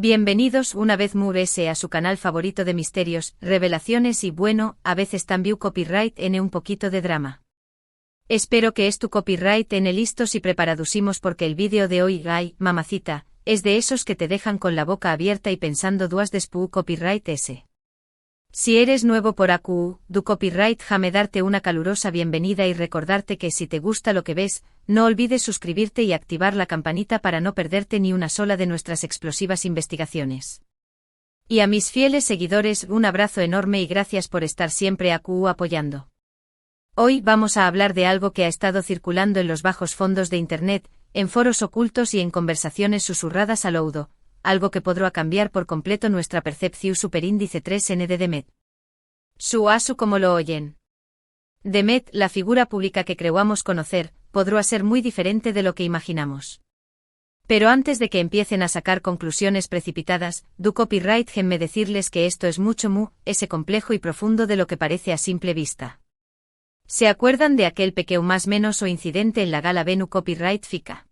Bienvenidos una vez más a su canal favorito de misterios, revelaciones y bueno, a veces también copyright en un poquito de drama. Espero que tu copyright en listos y preparadusimos porque el vídeo de hoy, mamacita, es de esos que te dejan con la boca abierta y pensando duas despu copyright ese. Si eres nuevo por AQ, du copyright jame darte una calurosa bienvenida y recordarte que si te gusta lo que ves, no olvides suscribirte y activar la campanita para no perderte ni una sola de nuestras explosivas investigaciones. Y a mis fieles seguidores un abrazo enorme y gracias por estar siempre AQ apoyando. Hoy vamos a hablar de algo que ha estado circulando en los bajos fondos de Internet, en foros ocultos y en conversaciones susurradas al oído. Algo que podrá cambiar por completo nuestra percepción superíndice 3N de Demet. Su asu como lo oyen. Demet, la figura pública que creamos conocer, podrá ser muy diferente de lo que imaginamos. Pero antes de que empiecen a sacar conclusiones precipitadas, du copyright me decirles que esto es mucho ese complejo y profundo de lo que parece a simple vista. ¿Se acuerdan de aquel pequeño más menos o incidente en la gala Venu Copyright Fica?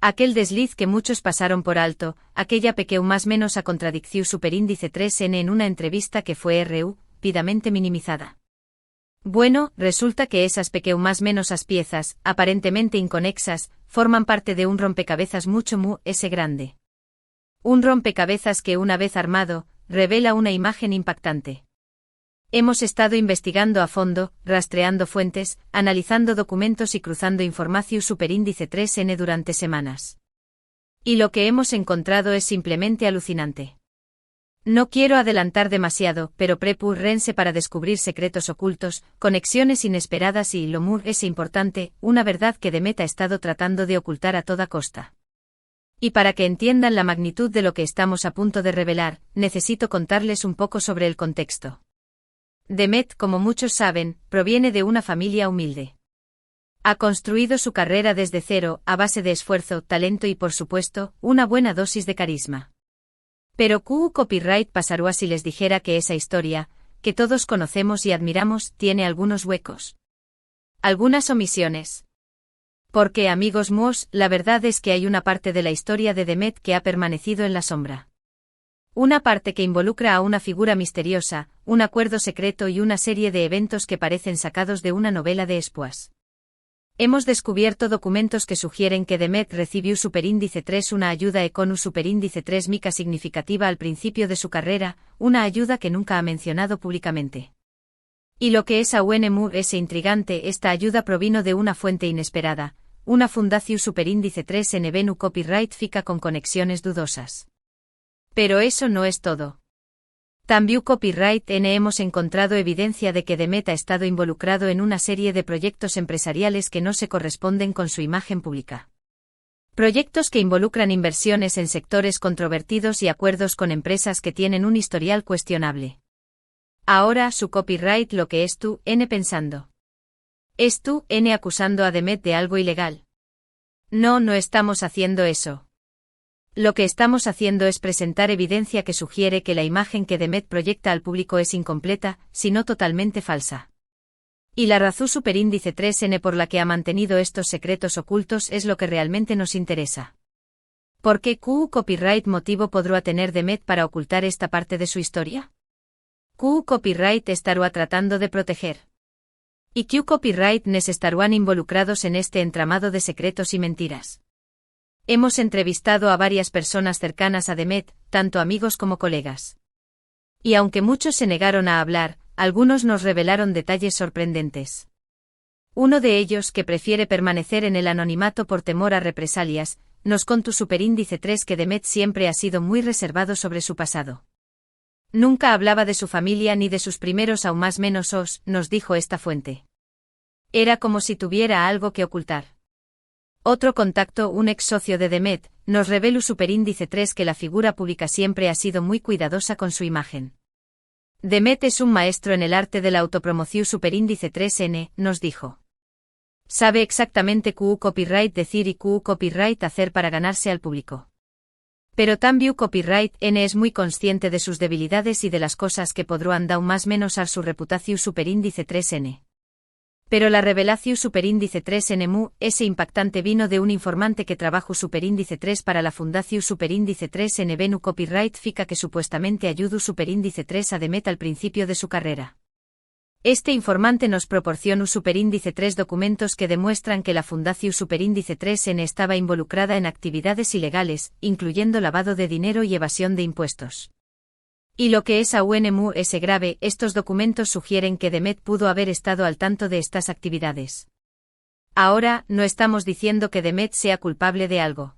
Aquel desliz que muchos pasaron por alto, aquella pequeño más menos a contradicción superíndice 3N en una entrevista que fue rápidamente minimizada. Bueno, resulta que esas pequeño más menos as piezas, aparentemente inconexas, forman parte de un rompecabezas mucho ese grande. Un rompecabezas que una vez armado, revela una imagen impactante. Hemos estado investigando a fondo, rastreando fuentes, analizando documentos y cruzando información superíndice 3N durante semanas. Y lo que hemos encontrado es simplemente alucinante. No quiero adelantar demasiado, pero prepúrense para descubrir secretos ocultos, conexiones inesperadas y, lo muy es importante, una verdad que Demet ha estado tratando de ocultar a toda costa. Y para que entiendan la magnitud de lo que estamos a punto de revelar, necesito contarles un poco sobre el contexto. Demet, como muchos saben, proviene de una familia humilde. Ha construido su carrera desde cero, a base de esfuerzo, talento y por supuesto, una buena dosis de carisma. Pero ¿qué copyright pasaría si les dijera que esa historia, que todos conocemos y admiramos, tiene algunos huecos? Algunas omisiones. Porque amigos míos, la verdad es que hay una parte de la historia de Demet que ha permanecido en la sombra. Una parte que involucra a una figura misteriosa, un acuerdo secreto y una serie de eventos que parecen sacados de una novela de espías. Hemos descubierto documentos que sugieren que Demet recibió superíndice 3 una ayuda Econu superíndice 3 mica significativa al principio de su carrera, una ayuda que nunca ha mencionado públicamente. Y lo que es aún es intrigante, esta ayuda provino de una fuente inesperada, una fundación superíndice 3 en Venu Copyright Fica con conexiones dudosas. Pero eso no es todo. También Copyright N hemos encontrado evidencia de que Demet ha estado involucrado en una serie de proyectos empresariales que no se corresponden con su imagen pública. Proyectos que involucran inversiones en sectores controvertidos y acuerdos con empresas que tienen un historial cuestionable. Ahora su copyright lo que es tú, N pensando. ¿Es tú, N acusando a Demet de algo ilegal? No estamos haciendo eso. Lo que estamos haciendo es presentar evidencia que sugiere que la imagen que Demet proyecta al público es incompleta, si no totalmente falsa. Y la razón superíndice 3N por la que ha mantenido estos secretos ocultos es lo que realmente nos interesa. ¿Por qué copyright motivo podrá tener Demet para ocultar esta parte de su historia? Copyright estará tratando de proteger. ¿Y copyright nes estarán involucrados en este entramado de secretos y mentiras? Hemos entrevistado a varias personas cercanas a Demet, tanto amigos como colegas. Y aunque muchos se negaron a hablar, algunos nos revelaron detalles sorprendentes. Uno de ellos, que prefiere permanecer en el anonimato por temor a represalias, nos contó superíndice 3 que Demet siempre ha sido muy reservado sobre su pasado. Nunca hablaba de su familia ni de sus primeros aún más menos nos dijo esta fuente. Era como si tuviera algo que ocultar. Otro contacto, un ex socio de Demet, nos reveló superíndice 3 que la figura pública siempre ha sido muy cuidadosa con su imagen. Demet es un maestro en el arte de la autopromoción superíndice 3N, nos dijo. Sabe exactamente qué copyright decir y qué copyright hacer para ganarse al público. Pero también copyright N es muy consciente de sus debilidades y de las cosas que podrán dar más menos a su reputación superíndice 3N. Pero la revelación superíndice 3N mu, ese impactante vino de un informante que trabajó superíndice 3 para la fundación superíndice 3N Venu copyright fica que supuestamente ayudó superíndice 3 a Demet al principio de su carrera. Este informante nos proporciona superíndice 3 documentos que demuestran que la fundación superíndice 3N estaba involucrada en actividades ilegales, incluyendo lavado de dinero y evasión de impuestos. Y lo que es aún mu es grave, estos documentos sugieren que Demet pudo haber estado al tanto de estas actividades. Ahora, no estamos diciendo que Demet sea culpable de algo.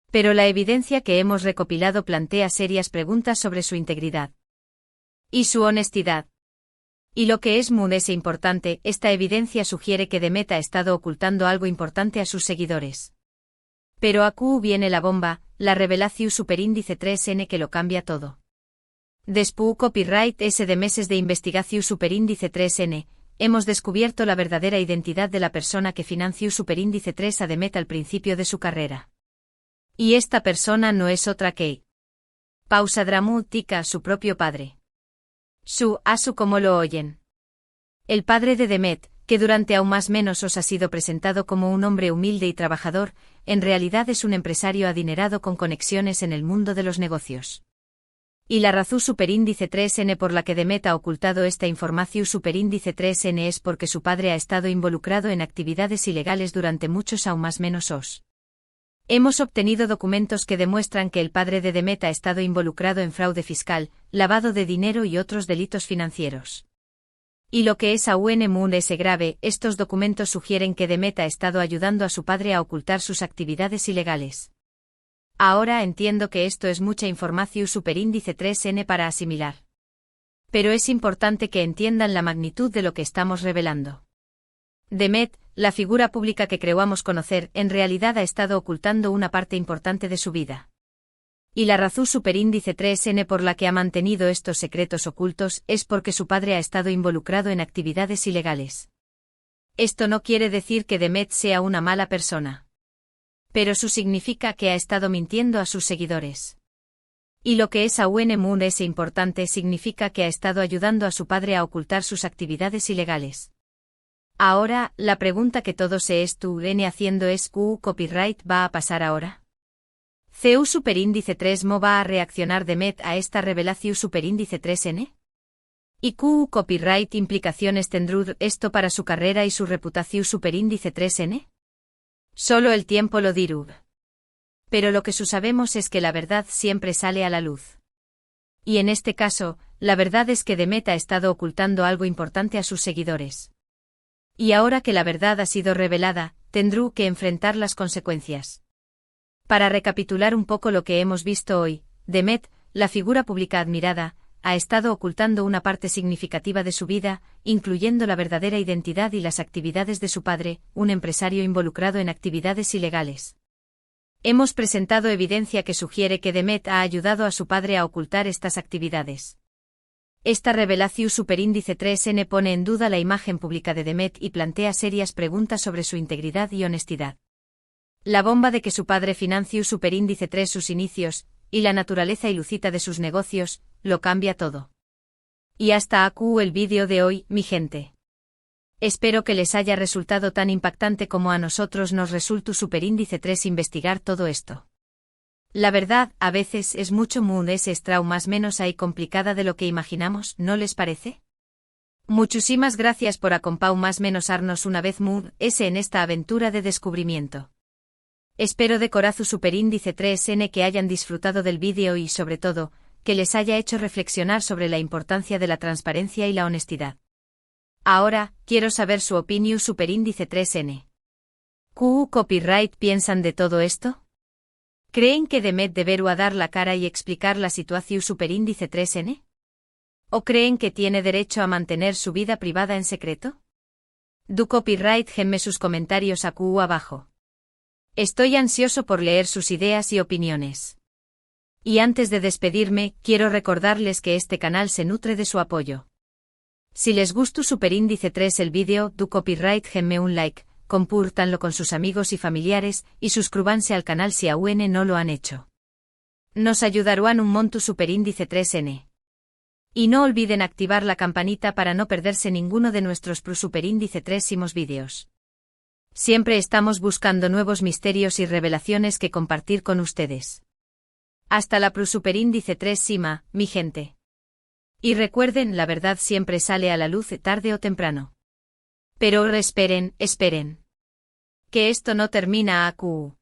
Pero la evidencia que hemos recopilado plantea serias preguntas sobre su integridad y su honestidad. Y lo que es es importante, esta evidencia sugiere que Demet ha estado ocultando algo importante a sus seguidores. Pero aquí viene la bomba, la revelación superíndice 3N que lo cambia todo. Después copyright S de meses de investigación superíndice 3N, hemos descubierto la verdadera identidad de la persona que financió superíndice 3 a Demet al principio de su carrera. Y esta persona no es otra que pausa dramática, su propio padre. Asu como lo oyen. El padre de Demet, que durante aún más menos os ha sido presentado como un hombre humilde y trabajador, en realidad es un empresario adinerado con conexiones en el mundo de los negocios. Y la razón superíndice 3N por la que Demet ha ocultado esta información superíndice 3N es porque su padre ha estado involucrado en actividades ilegales durante muchos aún más menos os. Hemos obtenido documentos que demuestran que el padre de Demet ha estado involucrado en fraude fiscal, lavado de dinero y otros delitos financieros. Y lo que es aún es grave, estos documentos sugieren que Demet ha estado ayudando a su padre a ocultar sus actividades ilegales. Ahora entiendo que esto es mucha información superíndice 3N para asimilar. Pero es importante que entiendan la magnitud de lo que estamos revelando. Demet, la figura pública que creíamos conocer, en realidad ha estado ocultando una parte importante de su vida. Y la razón superíndice 3N por la que ha mantenido estos secretos ocultos es porque su padre ha estado involucrado en actividades ilegales. Esto no quiere decir que Demet sea una mala persona. Pero eso significa que ha estado mintiendo a sus seguidores. Y lo que es aún es importante significa que ha estado ayudando a su padre a ocultar sus actividades ilegales. Ahora, la pregunta que todos se estuvieron haciendo es ¿Q copyright va a pasar ahora? ¿CU superíndice 3 mo va a reaccionar Demet a esta revelación superíndice 3N? ¿Y Q copyright implicaciones tendrá esto para su carrera y su reputación superíndice 3N? Solo el tiempo lo dirá. Pero lo que sabemos es que la verdad siempre sale a la luz. Y en este caso, la verdad es que Demet ha estado ocultando algo importante a sus seguidores. Y ahora que la verdad ha sido revelada, tendrá que enfrentar las consecuencias. Para recapitular un poco lo que hemos visto hoy, Demet, la figura pública admirada, ha estado ocultando una parte significativa de su vida, incluyendo la verdadera identidad y las actividades de su padre, un empresario involucrado en actividades ilegales. Hemos presentado evidencia que sugiere que Demet ha ayudado a su padre a ocultar estas actividades. Esta revelación superíndice 3N pone en duda la imagen pública de Demet y plantea serias preguntas sobre su integridad y honestidad. La bomba de que su padre financió superíndice 3 sus inicios, y la naturaleza ilícita de sus negocios, lo cambia todo. Y hasta aquí el vídeo de hoy, mi gente. Espero que les haya resultado tan impactante como a nosotros nos resultó superíndice 3 investigar todo esto. La verdad, a veces es mucho más menos ahí complicada de lo que imaginamos, ¿no les parece? Muchísimas gracias por acompañarnos una vez en esta aventura de descubrimiento. Espero de corazón superíndice 3N que hayan disfrutado del vídeo y sobre todo, que les haya hecho reflexionar sobre la importancia de la transparencia y la honestidad. Ahora, quiero saber su opinión superíndice 3N. ¿Qué copyright piensan de todo esto? ¿Creen que Demet deberá dar la cara y explicar la situación superíndice 3N? ¿O creen que tiene derecho a mantener su vida privada en secreto? Du copyright genme sus comentarios aquí abajo. Estoy ansioso por leer sus ideas y opiniones. Y antes de despedirme, quiero recordarles que este canal se nutre de su apoyo. Si les gustó superíndice 3 el vídeo, du copyright genme un like, compártanlo con sus amigos y familiares, y suscríbanse al canal si aún no lo han hecho. Nos ayudarán un montón superíndice 3N. Y no olviden activar la campanita para no perderse ninguno de nuestros Superíndice 3 vídeos. Siempre estamos buscando nuevos misterios y revelaciones que compartir con ustedes. Hasta la Superíndice 3 mi gente. Y recuerden, la verdad siempre sale a la luz tarde o temprano. Pero esperen. Que esto no termina AQ.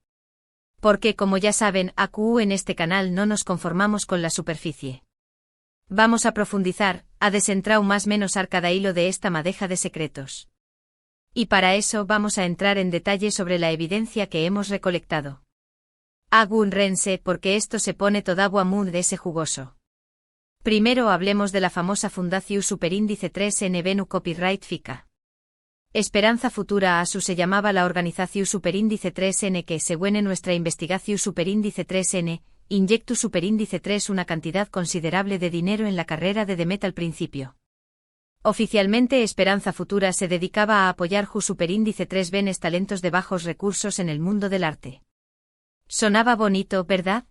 Porque como ya saben, AQ en este canal no nos conformamos con la superficie. Vamos a profundizar, a desentrar más menos cada hilo de esta madeja de secretos. Y para eso vamos a entrar en detalle sobre la evidencia que hemos recolectado. Rense, porque esto se pone toda muy de ese jugoso. Primero hablemos de la famosa Fundación Superíndice 3 Venu Copyright FICA. Esperanza Futura ASU se llamaba la organización Superíndice 3N que, según nuestra investigación Superíndice 3N, inyectó Superíndice 3 una cantidad considerable de dinero en la carrera de Demet al principio. Oficialmente Esperanza Futura se dedicaba a apoyar Superíndice 3 bienes talentos de bajos recursos en el mundo del arte. Sonaba bonito, ¿verdad?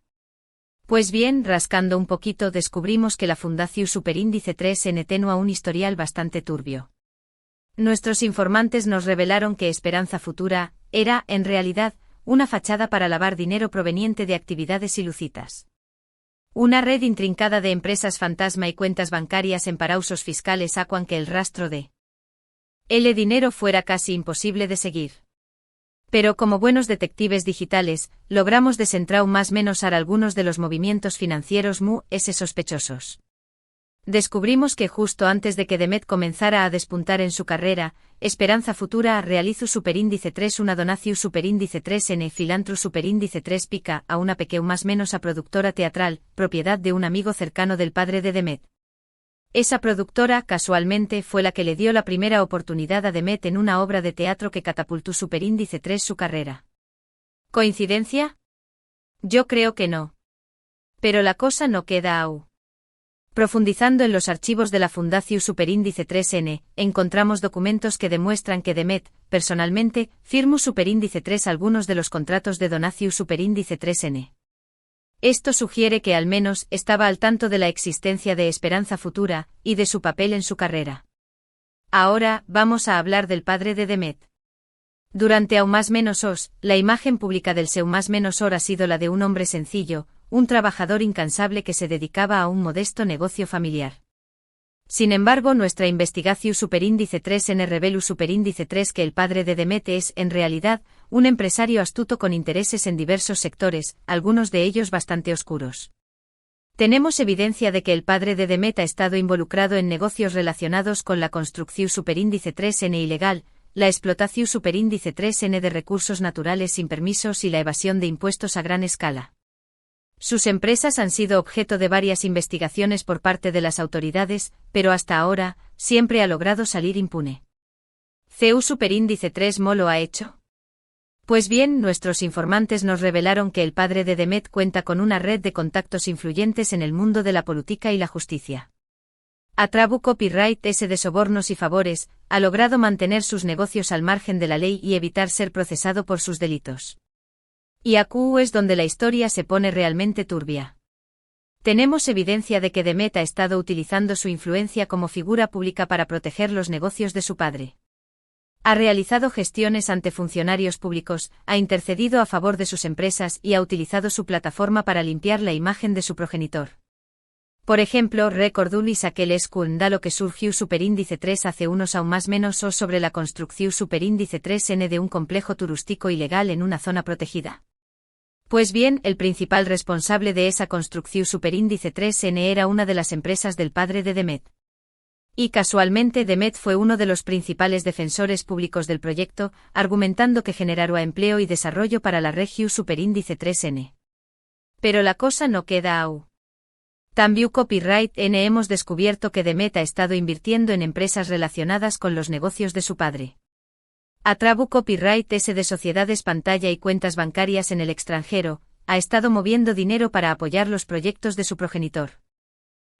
Pues bien, rascando un poquito descubrimos que la Fundación Superíndice 3N tenía un historial bastante turbio. Nuestros informantes nos revelaron que Esperanza Futura era, en realidad, una fachada para lavar dinero proveniente de actividades ilícitas. Una red intrincada de empresas fantasma y cuentas bancarias en paraísos fiscales hacían que el rastro de el dinero fuera casi imposible de seguir. Pero como buenos detectives digitales, logramos desentrar más menos algunos de los movimientos financieros sospechosos. Descubrimos que justo antes de que Demet comenzara a despuntar en su carrera, Esperanza Futura realizó Superíndice 3 una donación Superíndice 3N Filantro Superíndice 3 Pica a una pequeña más menos a productora teatral, propiedad de un amigo cercano del padre de Demet. Esa productora, casualmente, fue la que le dio la primera oportunidad a Demet en una obra de teatro que catapultó Superíndice 3 su carrera. ¿Coincidencia? Yo creo que no. Pero la cosa no queda aún. Profundizando en los archivos de la Fundación Superíndice 3N, encontramos documentos que demuestran que Demet, personalmente, firmó Superíndice 3 algunos de los contratos de donación Superíndice 3N. Esto sugiere que al menos estaba al tanto de la existencia de Esperanza Futura y de su papel en su carrera. Ahora vamos a hablar del padre de Demet. Durante aún más menos la imagen pública del seu más menos ha sido la de un hombre sencillo, un trabajador incansable que se dedicaba a un modesto negocio familiar. Sin embargo, nuestra investigación Superíndice 3N reveló Superíndice 3 que el padre de Demet es, en realidad, un empresario astuto con intereses en diversos sectores, algunos de ellos bastante oscuros. Tenemos evidencia de que el padre de Demet ha estado involucrado en negocios relacionados con la construcción Superíndice 3N ilegal, la explotación Superíndice 3N de recursos naturales sin permisos y la evasión de impuestos a gran escala. Sus empresas han sido objeto de varias investigaciones por parte de las autoridades, pero hasta ahora, siempre ha logrado salir impune. ¿CEU Superíndice 3 lo ha hecho? Pues bien, nuestros informantes nos revelaron que el padre de Demet cuenta con una red de contactos influyentes en el mundo de la política y la justicia. A través copyright de sobornos y favores, ha logrado mantener sus negocios al margen de la ley y evitar ser procesado por sus delitos. Y aquí es donde la historia se pone realmente turbia. Tenemos evidencia de que Demet ha estado utilizando su influencia como figura pública para proteger los negocios de su padre. Ha realizado gestiones ante funcionarios públicos, ha intercedido a favor de sus empresas y ha utilizado su plataforma para limpiar la imagen de su progenitor. Por ejemplo, recordó aquel escándalo que surgió Superíndice 3 hace unos aún más menos sobre la construcción Superíndice 3N de un complejo turístico ilegal en una zona protegida. Pues bien, el principal responsable de esa construcción Superíndice 3N era una de las empresas del padre de Demet. Y casualmente Demet fue uno de los principales defensores públicos del proyecto, argumentando que generará empleo y desarrollo para la región Superíndice 3N. Pero la cosa no queda aún. También Copyright N hemos descubierto que Demet ha estado invirtiendo en empresas relacionadas con los negocios de su padre. A través Copyright S de sociedades pantalla y cuentas bancarias en el extranjero, ha estado moviendo dinero para apoyar los proyectos de su progenitor.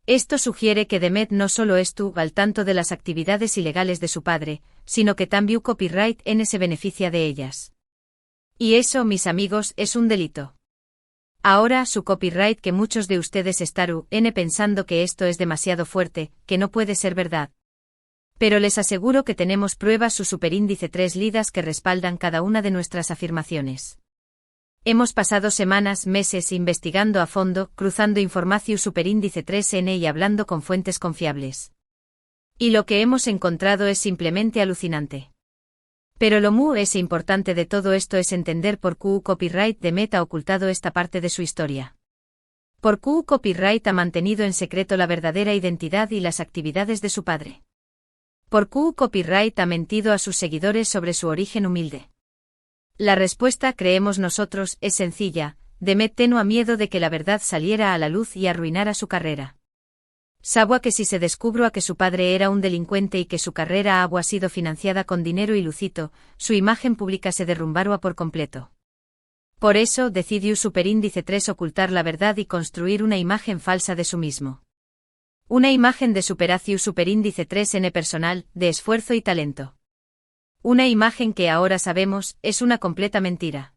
Esto sugiere que Demet no solo estuvo al tanto de las actividades ilegales de su padre, sino que también Copyright N se beneficia de ellas. Y eso, mis amigos, es un delito. Ahora su copyright que muchos de ustedes estarán pensando que esto es demasiado fuerte, que no puede ser verdad. Pero les aseguro que tenemos pruebas su superíndice 3 lidas que respaldan cada una de nuestras afirmaciones. Hemos pasado semanas, meses investigando a fondo, cruzando información superíndice 3N y hablando con fuentes confiables. Y lo que hemos encontrado es simplemente alucinante. Pero lo más importante de todo esto es entender por qué Copyright Demet ha ocultado esta parte de su historia. Por qué Copyright ha mantenido en secreto la verdadera identidad y las actividades de su padre. ¿Por qué Copyright ha mentido a sus seguidores sobre su origen humilde? La respuesta, creemos nosotros, es sencilla. Demet tenía miedo de que la verdad saliera a la luz y arruinara su carrera. Sabía que si se descubrió que su padre era un delincuente y que su carrera había sido financiada con dinero ilícito, su imagen pública se derrumbaría por completo. Por eso decidió superíndice 3 ocultar la verdad y construir una imagen falsa de su mismo. Una imagen de superacio superíndice 3N personal, de esfuerzo y talento. Una imagen que ahora sabemos, es una completa mentira.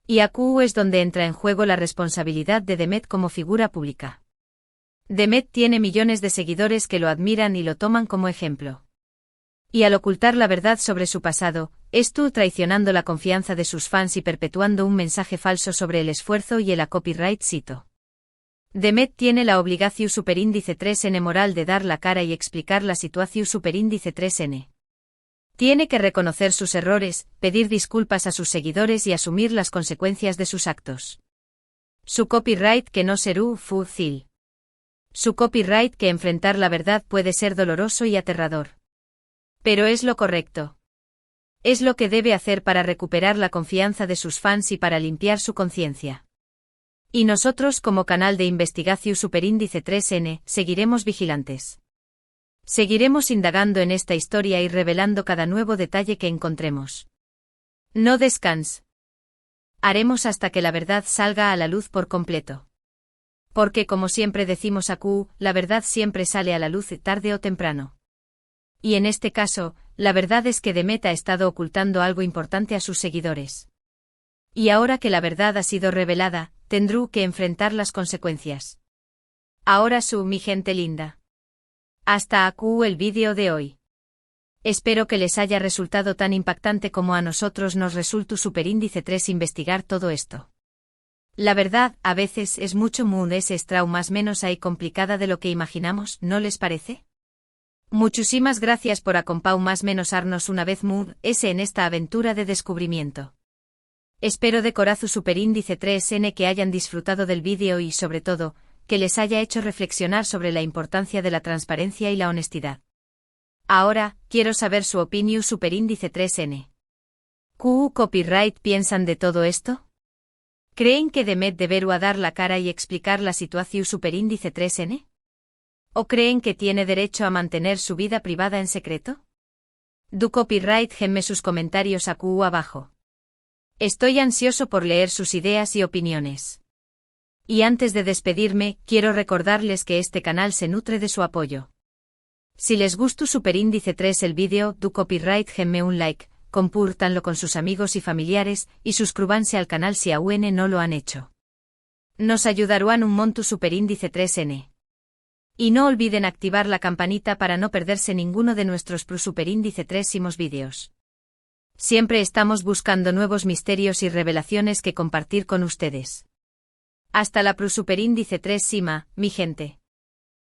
Y aquí es donde entra en juego la responsabilidad de Demet como figura pública. Demet tiene millones de seguidores que lo admiran y lo toman como ejemplo. Y al ocultar la verdad sobre su pasado, estuvo traicionando la confianza de sus fans y perpetuando un mensaje falso sobre el esfuerzo y el copyright cito. Demet tiene la obligación superíndice 3N moral de dar la cara y explicar la situación superíndice 3N. Tiene que reconocer sus errores, pedir disculpas a sus seguidores y asumir las consecuencias de sus actos. Su copyright que no será fácil. Su copyright que enfrentar la verdad puede ser doloroso y aterrador. Pero es lo correcto. Es lo que debe hacer para recuperar la confianza de sus fans y para limpiar su conciencia. Y nosotros como canal de investigación superíndice 3N, seguiremos vigilantes. Seguiremos indagando en esta historia y revelando cada nuevo detalle que encontremos. No descans. Haremos hasta que la verdad salga a la luz por completo. Porque como siempre decimos aquí, la verdad siempre sale a la luz tarde o temprano. Y en este caso, la verdad es que Demet ha estado ocultando algo importante a sus seguidores. Y ahora que la verdad ha sido revelada, tendrá que enfrentar las consecuencias. Ahora mi gente linda. Hasta aquí el vídeo de hoy. Espero que les haya resultado tan impactante como a nosotros nos resultó superíndice 3 investigar todo esto. La verdad, a veces es mucho más menos ahí complicada de lo que imaginamos, ¿no les parece? Muchísimas gracias por acompañarnos una vez más en esta aventura de descubrimiento. Espero de corazón superíndice 3N que hayan disfrutado del vídeo y sobre todo, que les haya hecho reflexionar sobre la importancia de la transparencia y la honestidad. Ahora, quiero saber su opinión superíndice 3N. ¿Qué copyright piensan de todo esto? ¿Creen que Demet debería dar la cara y explicar la situación superíndice 3N? ¿O creen que tiene derecho a mantener su vida privada en secreto? Du copyright gemme sus comentarios aquí abajo. Estoy ansioso por leer sus ideas y opiniones. Y antes de despedirme, quiero recordarles que este canal se nutre de su apoyo. Si les gustó superíndice 3 el vídeo, du copyright gemme un like, compártanlo con sus amigos y familiares, y suscríbanse al canal si aún no lo han hecho. Nos ayudarán un montón superíndice 3N. Y no olviden activar la campanita para no perderse ninguno de nuestros superíndice 3 vídeos. Siempre estamos buscando nuevos misterios y revelaciones que compartir con ustedes. Hasta la superíndice 3 mi gente.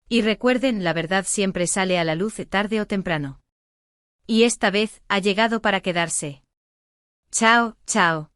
Y recuerden, la verdad siempre sale a la luz tarde o temprano. Y esta vez, ha llegado para quedarse. Chao, chao.